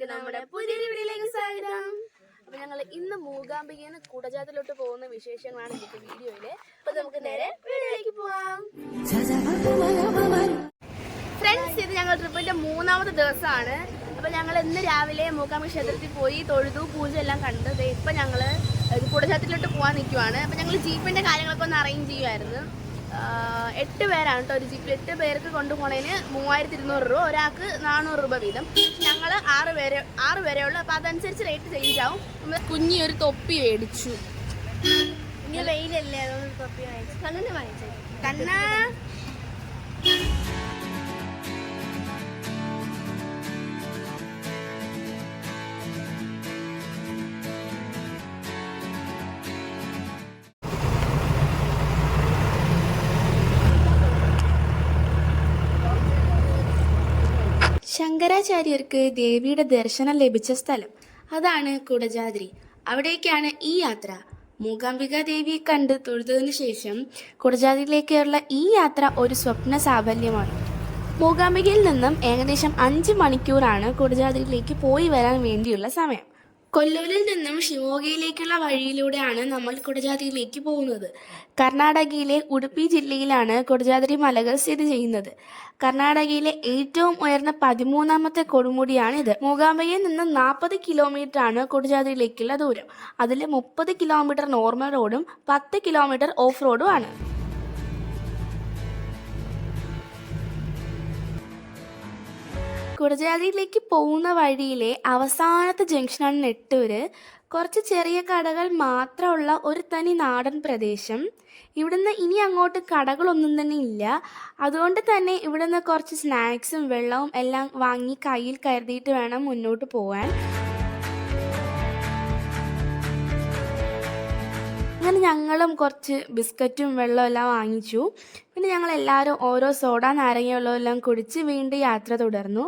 നമ്മുടെ പുതിയൊരു വീഡിയോയിലേക്ക് സ്വാഗതം. അപ്പൊ ഞങ്ങൾ ഇന്ന് മൂകാംബികന്ന് കുടജാതിലോട്ട് പോകുന്ന വിശേഷങ്ങളാണ് ഇന്നത്തെ വീഡിയോയില്. അപ്പൊ നമുക്ക് നേരെ വീഡിയോയിലേക്ക് പോവാം. ഫ്രണ്ട്സ്, ഇത് ഞങ്ങൾ ട്രിപ്പിന്റെ 3ാമത്തെ ദിവസമാണ്. അപ്പൊ ഞങ്ങൾ ഇന്ന് രാവിലെ മൂകാംബിക ക്ഷേത്രത്തിൽ പോയി തൊഴുതു, പൂജ എല്ലാം കണ്ടത്. ഇപ്പൊ ഞങ്ങള് കുടജാതിലോട്ട് പോകാൻ നിൽക്കുവാണ്. അപ്പൊ ഞങ്ങൾ ജീപ്പിന്റെ കാര്യങ്ങളൊക്കെ ഒന്ന് അറേഞ്ച് ചെയ്യുമായിരുന്നു. 8 പേരാണ് കേട്ടോ ഒരു ജീപ്പിൽ. 8 പേർക്ക് കൊണ്ടുപോകുന്നതിന് 3200 രൂപ, ഒരാൾക്ക് 400 രൂപ വീതം. ഞങ്ങൾ 6 പേരേ ഉള്ളൂ. അപ്പം അതനുസരിച്ച് റേറ്റ് ചേഞ്ച് ആവും. കുഞ്ഞി ഒരു തൊപ്പി മേടിച്ചു. ഇനി വെയിലല്ലേ, അതുകൊണ്ട് തൊപ്പി വാങ്ങിച്ചു. കണ്ണനെ വാങ്ങിച്ചു. കണ്ണ ശങ്കരാചാര്യർക്ക് ദേവിയുടെ ദർശനം ലഭിച്ച സ്ഥലം അതാണ് കുടജാദ്രി. അവിടേക്കാണ് ഈ യാത്ര. മൂകാംബിക ദേവിയെ കണ്ട് തൊഴുതതിനു ശേഷം കുടജാദ്രിയിലേക്കുള്ള ഈ യാത്ര ഒരു സ്വപ്ന സാഫല്യമാണ്. മൂകാംബികയിൽ നിന്നും ഏകദേശം 5 മണിക്കൂറാണ് കുടജാദ്രിയിലേക്ക് പോയി വരാൻ വേണ്ടിയുള്ള സമയം. കൊല്ലൂരിൽ നിന്നും ഷിമോഗയിലേക്കുള്ള വഴിയിലൂടെയാണ് നമ്മൾ കുടജാദ്രിയിലേക്ക് പോകുന്നത്. കർണാടകയിലെ ഉടുപ്പി ജില്ലയിലാണ് കുടജാദ്രി മലകൾ സ്ഥിതി ചെയ്യുന്നത്. കർണാടകയിലെ ഏറ്റവും ഉയർന്ന 13ാമത്തെ കൊടുമുടിയാണിത്. മൂകാംബികയിൽ നിന്ന് 40 കിലോമീറ്ററാണ് കുടജാദ്രിയിലേക്കുള്ള ദൂരം. അതിൽ 30 കിലോമീറ്റർ നോർമൽ റോഡും 10 കിലോമീറ്റർ ഓഫ് റോഡും ആണ്. കുടജാദ്രിയിലേക്ക് പോകുന്ന വഴിയിലെ അവസാനത്തെ ജംഗ്ഷനാണ് നെട്ടൂര്. കുറച്ച് ചെറിയ കടകൾ മാത്രമുള്ള ഒരു തനി നാടൻ പ്രദേശം. ഇവിടുന്ന് ഇനി അങ്ങോട്ട് കടകളൊന്നും തന്നെ ഇല്ല. അതുകൊണ്ട് തന്നെ ഇവിടുന്ന് കുറച്ച് സ്നാക്സും വെള്ളവും എല്ലാം വാങ്ങി കയ്യിൽ കരുതിയിട്ട് വേണം മുന്നോട്ട് പോകാൻ. അങ്ങനെ ഞങ്ങളും കുറച്ച് ബിസ്ക്കറ്റും വെള്ളവും എല്ലാം വാങ്ങിച്ചു. പിന്നെ ഞങ്ങൾ എല്ലാവരും ഓരോ സോഡ നാരങ്ങ വെള്ളവും എല്ലാം കുടിച്ച് വീണ്ടും യാത്ര തുടർന്നു.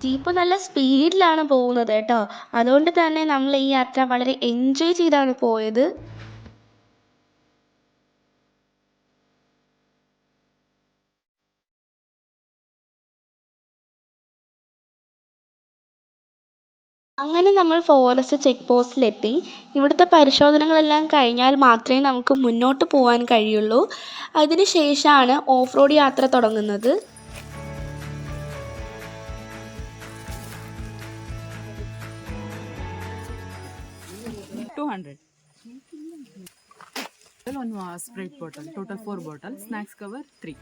ജീപ്പ് നല്ല സ്പീഡിലാണ് പോകുന്നത് കേട്ടോ. അതുകൊണ്ട് തന്നെ നമ്മൾ ഈ യാത്ര വളരെ എൻജോയ് ചെയ്താണ് പോയത്. അങ്ങനെ നമ്മൾ ഫോറസ്റ്റ് ചെക്ക് പോസ്റ്റിലെത്തി. ഇവിടുത്തെ പരിശോധനകളെല്ലാം കഴിഞ്ഞാൽ മാത്രമേ നമുക്ക് മുന്നോട്ട് പോകാൻ കഴിയുള്ളൂ. അതിനുശേഷമാണ് ഓഫ് റോഡ് യാത്ര തുടങ്ങുന്നത്. One Sprite bottle, total 4 bottles, snacks cover 3.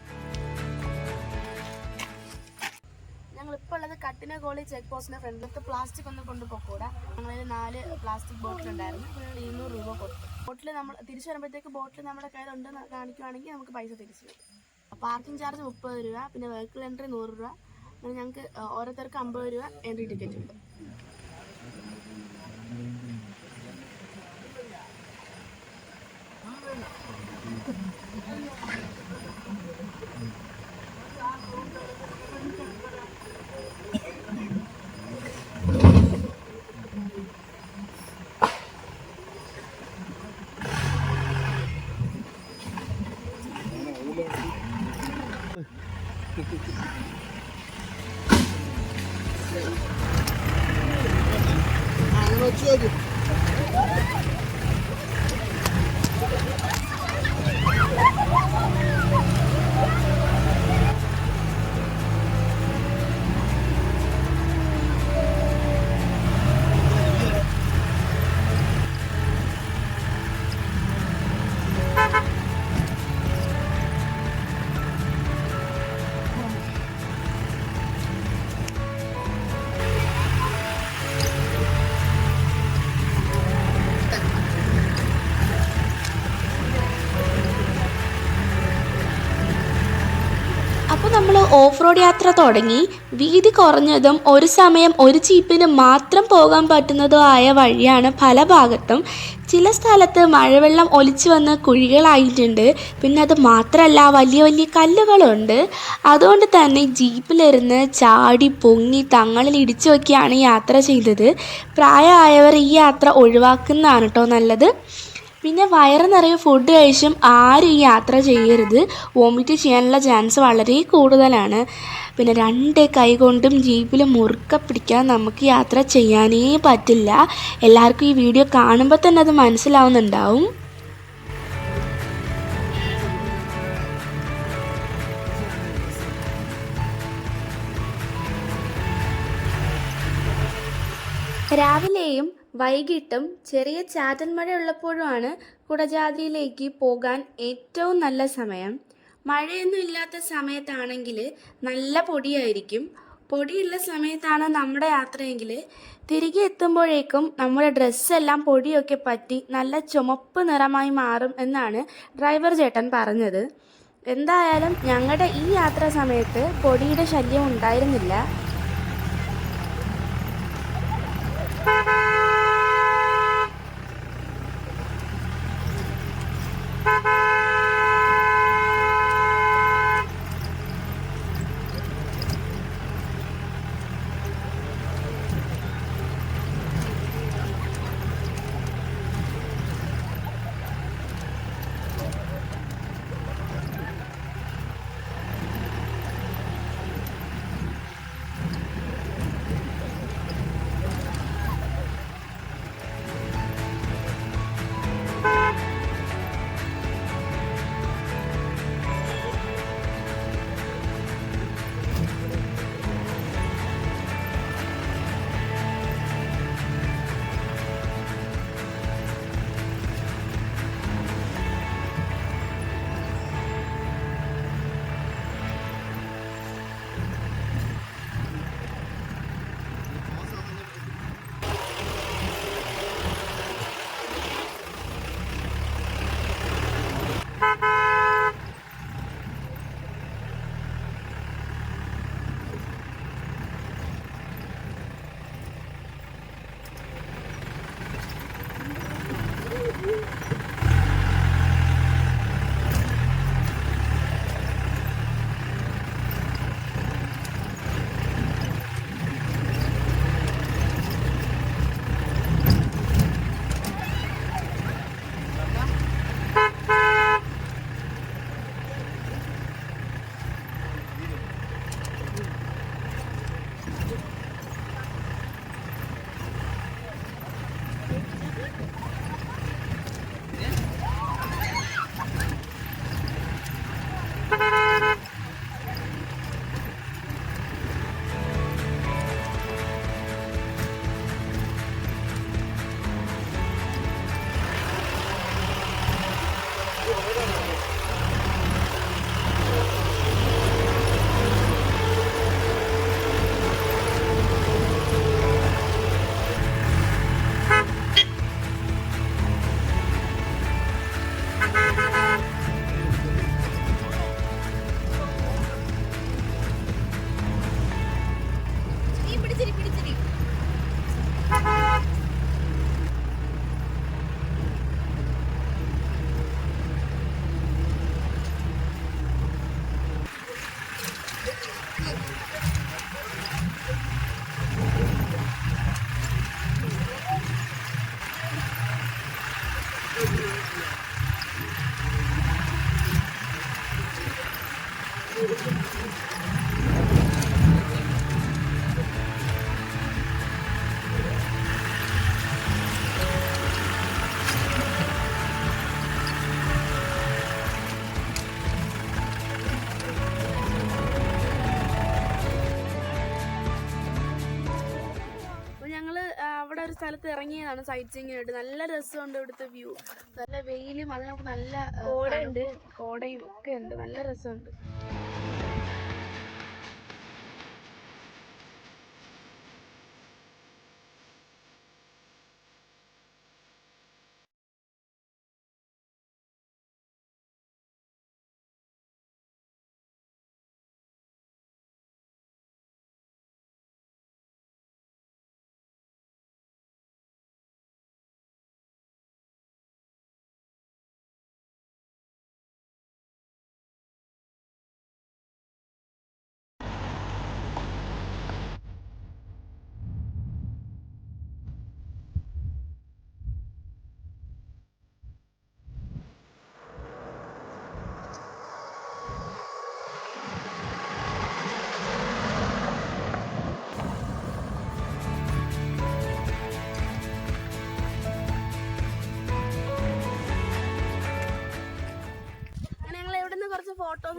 ഞങ്ങളിപ്പോൾ ഉള്ളത് കട്ടിനഗോളി ചെക്ക് പോസ്റ്റിന്റെ ഫ്രണ്ടിലത്തെ പ്ലാസ്റ്റിക് ഒന്നും കൊണ്ടുപോകൂടാ. ഞങ്ങളിൽ 4 പ്ലാസ്റ്റിക് ബോട്ടിൽ ഉണ്ടായിരുന്നു. 200 രൂപ കൊടുത്തു. ബോട്ടിൽ നമ്മൾ തിരിച്ചു വരുമ്പോഴത്തേക്ക് ബോട്ടിൽ നമ്മുടെ കയ്യിലുണ്ടെന്ന് കാണിക്കുവാണെങ്കിൽ നമുക്ക് പൈസ തിരിച്ചു കിട്ടും. പാർക്കിംഗ് ചാർജ് 30 രൂപ, പിന്നെ വെഹിക്കിൾ എൻട്രി 100 രൂപ. അങ്ങനെ ഞങ്ങൾക്ക് ഓരോരുത്തർക്ക് 50 രൂപ എൻട്രി ടിക്കറ്റ് കിട്ടും. നമ്മൾ ഓഫ് റോഡ് യാത്ര തുടങ്ങി. വീതി കുറഞ്ഞതും ഒരു സമയം ഒരു ജീപ്പിന് മാത്രം പോകാൻ പറ്റുന്നതോ ആയ വഴിയാണ് പല ഭാഗത്തും. ചില സ്ഥലത്ത് മഴവെള്ളം ഒലിച്ചു വന്ന് കുഴികളായിട്ടുണ്ട്. പിന്നെ അത് മാത്രമല്ല, വലിയ വലിയ കല്ലുകളുണ്ട്. അതുകൊണ്ട് തന്നെ ജീപ്പിലിരുന്ന് ചാടി പൊങ്ങി തങ്ങളിൽ ഇടിച്ചു വയ്ക്കുകയാണ് യാത്ര ചെയ്തത്. പ്രായമായവർ ഈ യാത്ര ഒഴിവാക്കുന്നതാണ് കേട്ടോ നല്ലത്. പിന്നെ വയറ് നിറയെ ഫുഡ് കഴിച്ചും ആരും ഈ യാത്ര ചെയ്യരുത്. വോമിറ്റ് ചെയ്യാനുള്ള ചാൻസ് വളരെ കൂടുതലാണ്. പിന്നെ രണ്ട് കൈ കൊണ്ടും ജീപ്പിൽ മുറുക്ക പിടിക്കാൻ നമുക്ക് യാത്ര ചെയ്യാനേ പറ്റില്ല. എല്ലാവർക്കും ഈ വീഡിയോ കാണുമ്പോൾ തന്നെ അത് മനസ്സിലാവുന്നുണ്ടാവും. രാവിലെയും വൈകിട്ടും ചെറിയ ചാറ്റൽ മഴ ഉള്ളപ്പോഴുമാണ് കുടജാദ്രിയിലേക്ക് പോകാൻ ഏറ്റവും നല്ല സമയം. മഴയൊന്നും ഇല്ലാത്ത സമയത്താണെങ്കിൽ നല്ല പൊടിയായിരിക്കും. പൊടിയുള്ള സമയത്താണ് നമ്മുടെ യാത്രയെങ്കിൽ തിരികെ എത്തുമ്പോഴേക്കും നമ്മുടെ ഡ്രസ്സെല്ലാം പൊടിയൊക്കെ പറ്റി നല്ല ചുമപ്പ് നിറമായി മാറും എന്നാണ് ഡ്രൈവർ ചേട്ടൻ പറഞ്ഞത്. എന്തായാലും ഞങ്ങളുടെ ഈ യാത്രാ സമയത്ത് പൊടിയുടെ ശല്യം ഉണ്ടായിരുന്നില്ല. അവിടെ ഒരു സ്ഥലത്ത് ഇറങ്ങിയതാണ് സൈറ്റ് സീയിങ്ങിനായിട്ട്. നല്ല രസമുണ്ട് ഇവിടുത്തെ വ്യൂ. നല്ല വെയിലും അതിനൊക്കെ നല്ല കോടയുണ്ട്, കോടയും ഒക്കെ ഉണ്ട്. നല്ല രസമുണ്ട്.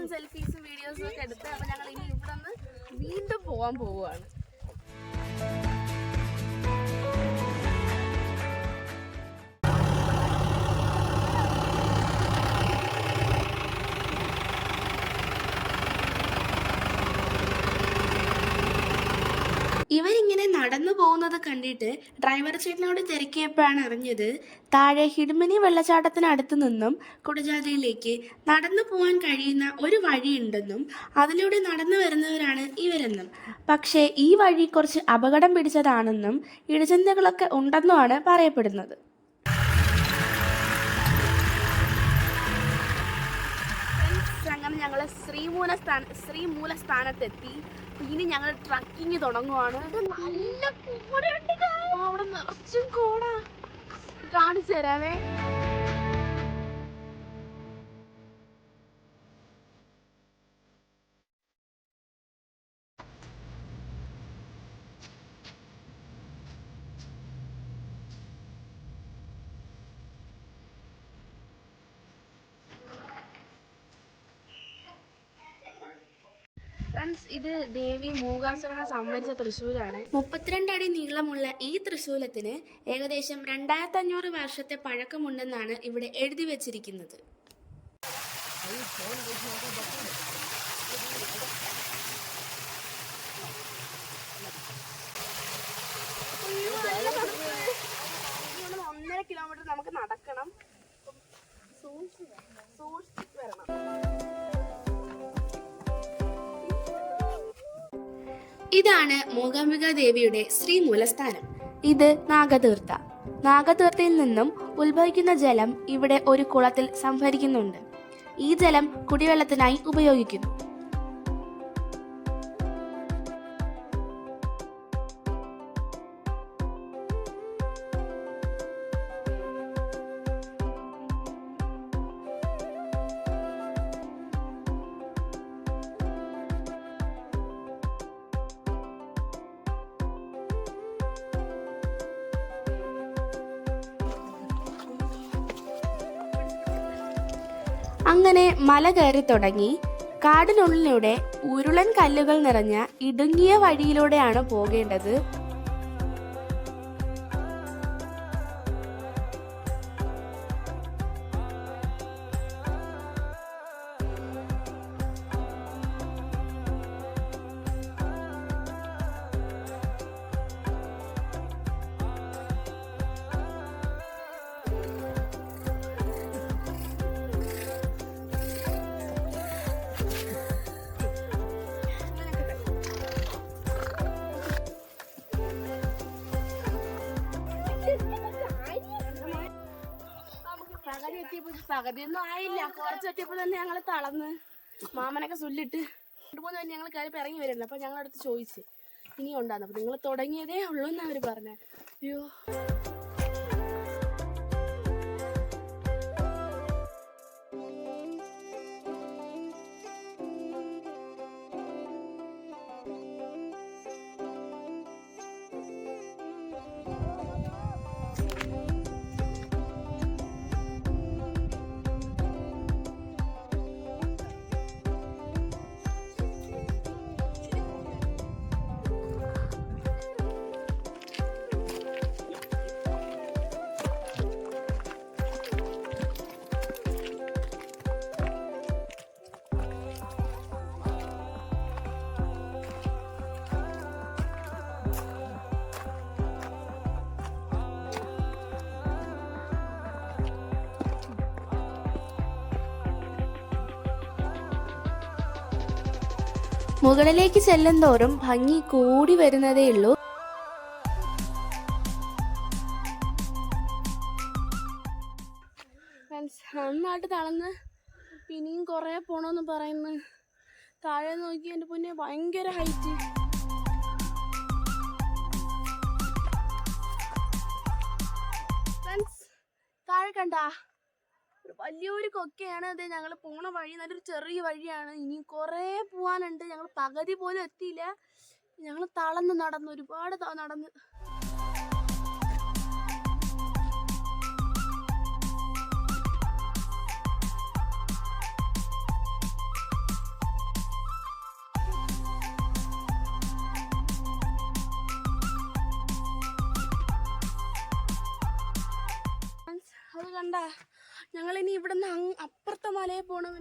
ഫോട്ടോസും സെൽഫീസും വീഡിയോസും ഒക്കെ എടുത്ത് അപ്പോൾ ഞങ്ങൾ ഇനി ഇവിടെ നിന്ന് വീണ്ടും പോകാൻ പോവുകയാണ്. ഇവരിങ്ങനെ നടന്നു പോകുന്നത് കണ്ടിട്ട് ഡ്രൈവർ ചേട്ടനോട് തിരക്കിയപ്പോഴാണ് അറിഞ്ഞത് താഴെ ഹിഡ്മിനി വെള്ളച്ചാട്ടത്തിനടുത്ത് നിന്നും കുടജാദ്രിയിലേക്ക് നടന്നു പോകാൻ കഴിയുന്ന ഒരു വഴിയുണ്ടെന്നും അതിലൂടെ നടന്നു വരുന്നവരാണ് ഇവരെന്നും. പക്ഷേ ഈ വഴി കുറച്ച് അപകടം പിടിച്ചതാണെന്നും ഇഴജന്തുക്കളൊക്കെ ഉണ്ടെന്നുമാണ് പറയപ്പെടുന്നത്. അങ്ങനെ ഞങ്ങൾ ശ്രീമൂലസ്ഥാനത്തെത്തി. ഇനി ഞങ്ങൾ ട്രക്കിങ് തുടങ്ങുവാണ്. നല്ല കോടയുണ്ട്, അവിടെ നിറച്ചും കോട. കാണിച്ചു തരാവേ. ഇത് ദേവി മൂകാസുരനെ സംവരിച്ച തൃശ്ശൂരാണ്. 32 അടി നീളമുള്ള ഈ തൃശ്ശൂലത്തിന് ഏകദേശം 2500 വർഷത്തെ പഴക്കമുണ്ടെന്നാണ് ഇവിടെ എഴുതി വച്ചിരിക്കുന്നത്. ഒന്നര കിലോമീറ്റർ നമുക്ക് നടക്കണം. സൂക്ഷിച്ച് വരണം. ഇതാണ് മൂകാംബിക ദേവിയുടെ ശ്രീമൂലസ്ഥാനം. ഇത് നാഗതീർത്ഥ. നാഗതീർത്ഥയിൽ നിന്നും ഉത്ഭവിക്കുന്ന ജലം ഇവിടെ ഒരു കുളത്തിൽ സംഭരിക്കുന്നുണ്ട്. ഈ ജലം കുടിവെള്ളത്തിനായി ഉപയോഗിക്കുന്നു. അങ്ങനെ മല കയറി തുടങ്ങി. കാടിനുള്ളിലൂടെ ഉരുളൻ കല്ലുകൾ നിറഞ്ഞ ഇടുങ്ങിയ വഴിയിലൂടെയാണ് പോകേണ്ടത്. പകുതിയൊന്നും ആയില്ല, കുറച്ചെത്തിയപ്പോൾ തന്നെ ഞങ്ങൾ തളർന്ന് മാമനൊക്കെ ചൊല്ലിട്ട് 2-3 തന്നെ ഞങ്ങൾ കയറി ഇറങ്ങി വരുന്നത്. അപ്പോൾ ഞങ്ങളടുത്ത് ചോദിച്ച് ഇനി ഉണ്ടാകുന്നു. അപ്പോൾ നിങ്ങൾ തുടങ്ങിയതേ ഉള്ളൂ എന്ന് അവർ പറഞ്ഞത്. അയ്യോ, മുകളിലേക്ക് ചെല്ലും തോറും ഭംഗി കൂടി വരുന്നതേയുള്ളൂ. നന്നായിട്ട് തളർന്ന് പിന്നെയും കുറേ പോണമെന്ന് പറയുന്നു. താഴെ നോക്കി എൻ്റെ പൊന്നെ ഭയങ്കര ഹൈറ്റ്. താഴെ കണ്ട വലിയൊരു കൊക്കയാണ്. അതെ, ഞങ്ങൾ പോണ വഴി നല്ലൊരു ചെറിയ വഴിയാണ്. ഇനി കുറേ പോവാനുണ്ട്. ഞങ്ങൾ പകുതി പോലും എത്തിയില്ല. ഞങ്ങൾ തളർന്ന് നടന്നു, ഒരുപാട് നടന്ന്. കണ്ട, ഞങ്ങൾ ഇനി ഇവിടെ നിന്ന് അപ്പുറത്തെ മലയിൽ പോകണം.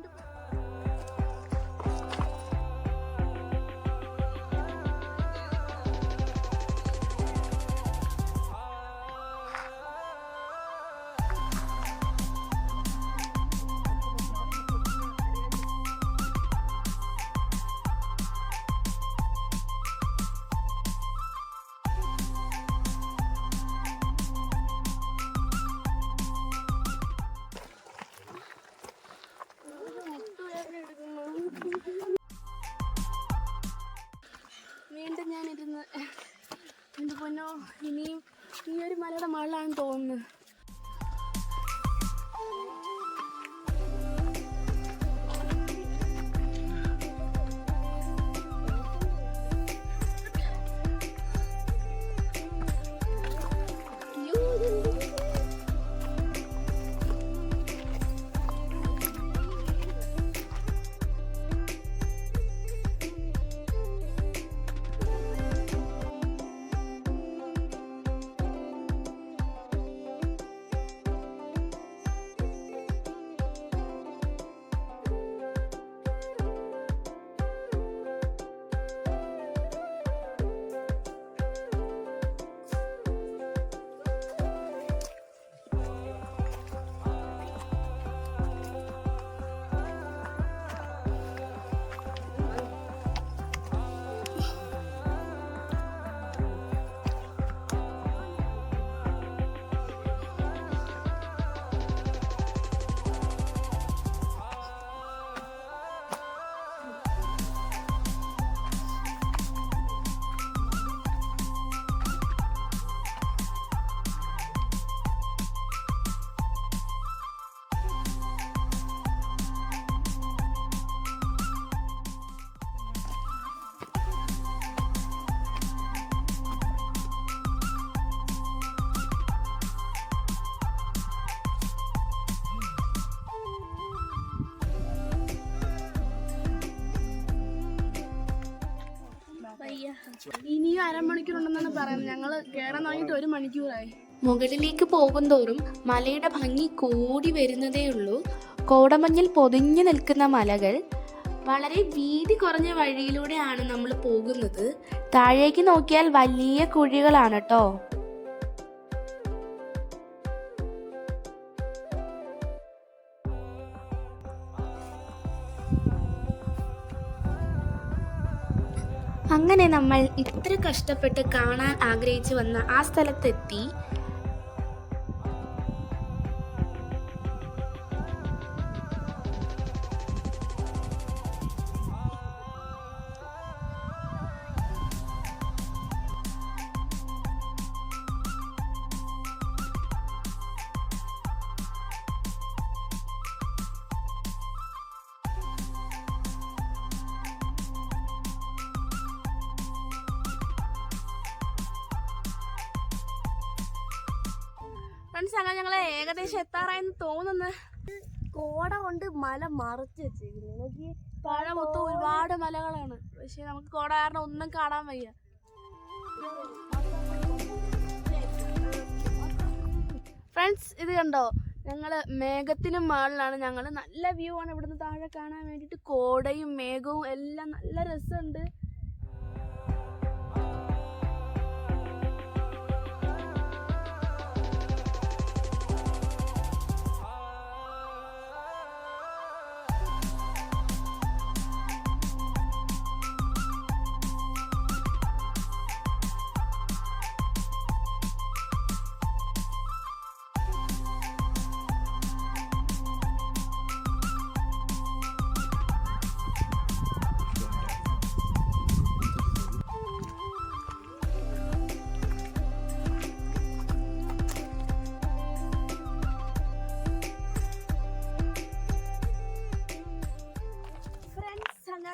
വീണ്ടും ഞാനിരുന്ന് എൻ്റെ പൊന്നോ, ഇനിയും ഈ ഒരു മലയുടെ മുകളിലാണെന്ന് തോന്നുന്നു. ഇനിയും അരമണിക്കൂറുണ്ടെന്നാണ് പറയുന്നത്. ഞങ്ങൾ കയറാൻ തുടങ്ങിയിട്ട് 1 മണിക്കൂറായി. മുകളിലേക്ക് പോകുന്തോറും മലയുടെ ഭംഗി കൂടി വരുന്നതേയുള്ളൂ. കോടമഞ്ഞിൽ പൊതിഞ്ഞു നിൽക്കുന്ന മലകൾ. വളരെ വീതി കുറഞ്ഞ വഴിയിലൂടെയാണ് നമ്മൾ പോകുന്നത്. താഴേക്ക് നോക്കിയാൽ വലിയ കുഴികളാണ് കേട്ടോ. അങ്ങനെ നമ്മൾ ഇത്ര കഷ്ടപ്പെട്ട് കാണാൻ ആഗ്രഹിച്ചു വന്ന ആ സ്ഥലത്തെത്തി. ഫ്രണ്ട്സ്, അങ്ങനെ ഞങ്ങൾ ഏകദേശം എത്താറായെന്ന് തോന്നുന്നു. കോട കൊണ്ട് മല മറച്ചു വെച്ചേക്കുന്നു. താഴെ മൊത്തം ഒരുപാട് മലകളാണ്. പക്ഷെ നമുക്ക് കോട കാരണം ഒന്നും കാണാൻ വയ്യ. ഫ്രണ്ട്സ്, ഇത് കണ്ടോ, ഞങ്ങള് മേഘത്തിന് മുകളിലാണ്. ഞങ്ങള് നല്ല വ്യൂ ആണ് ഇവിടുന്ന് താഴെ കാണാൻ വേണ്ടിയിട്ട്. കോടയും മേഘവും എല്ലാം നല്ല രസമുണ്ട്.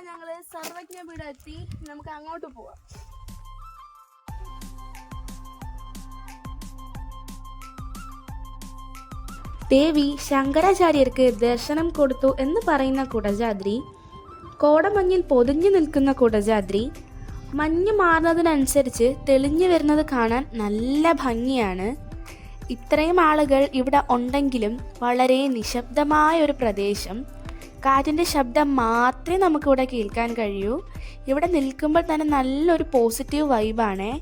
ഞങ്ങള് സർവജ്ഞ വീട് എത്തി. നമുക്ക് അങ്ങോട്ട് പോവാം. ദേവി ശങ്കരാചാര്യർക്ക് ദർശനം കൊടുത്തു എന്ന് പറയുന്ന കുടജാദ്രി, കോടമഞ്ഞിൽ പൊതിഞ്ഞു നിൽക്കുന്ന കുടജാദ്രി, മഞ്ഞ് മാറുന്നതിനനുസരിച്ച് തെളിഞ്ഞു വരുന്നത് കാണാൻ നല്ല ഭംഗിയാണ്. ഇത്രയും ആളുകൾ ഇവിടെ ഉണ്ടെങ്കിലും വളരെ നിശബ്ദമായ ഒരു പ്രദേശം. കാറ്റിൻ്റെ ശബ്ദം മാത്രമേ നമുക്കിവിടെ കേൾക്കാൻ കഴിയൂ. ഇവിടെ നിൽക്കുമ്പോൾ തന്നെ നല്ലൊരു പോസിറ്റീവ് വൈബാണേ.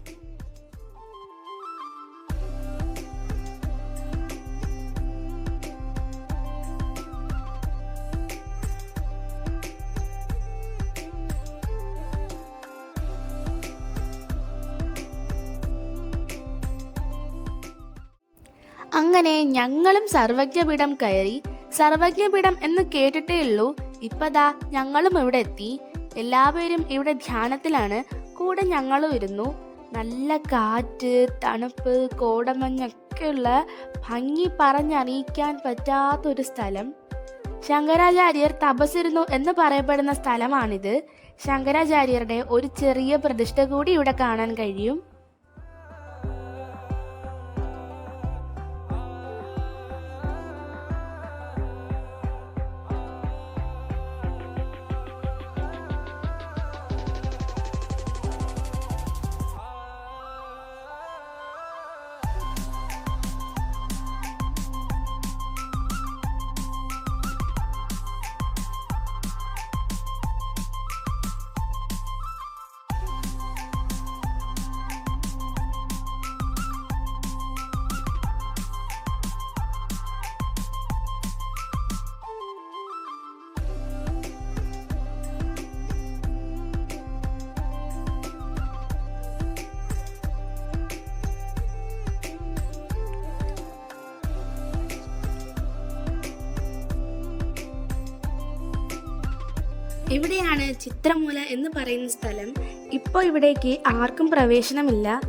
അങ്ങനെ ഞങ്ങളും സർവജ്ഞപീഠം കയറി. സർവജ്ഞപീഠം എന്ന് കേട്ടിട്ടേ ഉള്ളൂ, ഇപ്പതാ ഞങ്ങളും ഇവിടെ എത്തി. എല്ലാവരും ഇവിടെ ധ്യാനത്തിലാണ്, കൂടെ ഞങ്ങളും ഇരുന്നു. നല്ല കാറ്റ്, തണുപ്പ്, കോടമഞ്ഞൊക്കെയുള്ള ഭംഗി പറഞ്ഞറിയിക്കാൻ പറ്റാത്തൊരു സ്ഥലം. ശങ്കരാചാര്യർ തപസ്സിരുന്നു എന്ന് പറയപ്പെടുന്ന സ്ഥലമാണിത്. ശങ്കരാചാര്യരുടെ ഒരു ചെറിയ പ്രതിഷ്ഠ കൂടി ഇവിടെ കാണാൻ കഴിയും. ഇവിടെയാണ് ചിത്രമൂല എന്ന് പറയുന്ന സ്ഥലം. ഇപ്പോൾ ഇവിടേക്ക് ആർക്കും പ്രവേശനമില്ല.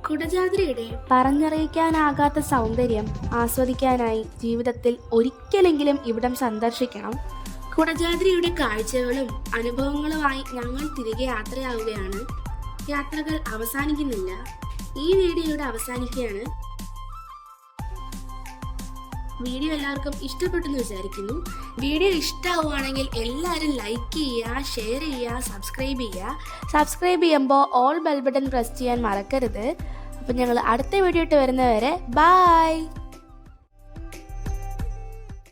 കുടജാദ്രിയുടെ പറഞ്ഞറിയിക്കാനാകാത്ത സൗന്ദര്യം ആസ്വദിക്കാനായി ജീവിതത്തിൽ ഒരിക്കലെങ്കിലും ഇവിടം സന്ദർശിക്കണം. കുടജാദ്രിയുടെ കാഴ്ചകളും അനുഭവങ്ങളുമായി ഞങ്ങൾ തിരികെ യാത്രയാവുകയാണ്. യാത്രകൾ അവസാനിക്കുന്നില്ല. ഈ വീഡിയോ ഇവിടെ അവസാനിക്കുകയാണ്. വീഡിയോ എല്ലാവർക്കും ഇഷ്ടപ്പെട്ടെന്ന് വിചാരിക്കുന്നു. വീഡിയോ ഇഷ്ടമാവുകയാണെങ്കിൽ എല്ലാവരും ലൈക്ക് ചെയ്യുക, ഷെയർ ചെയ്യുക, സബ്സ്ക്രൈബ് ചെയ്യുക. സബ്സ്ക്രൈബ് ചെയ്യുമ്പോൾ ഓൾ ബെൽ ബട്ടൺ പ്രസ് ചെയ്യാൻ മറക്കരുത്. അപ്പം ഞങ്ങൾ അടുത്ത വീഡിയോ ഇട്ട് വരുന്നവരെ ബൈ.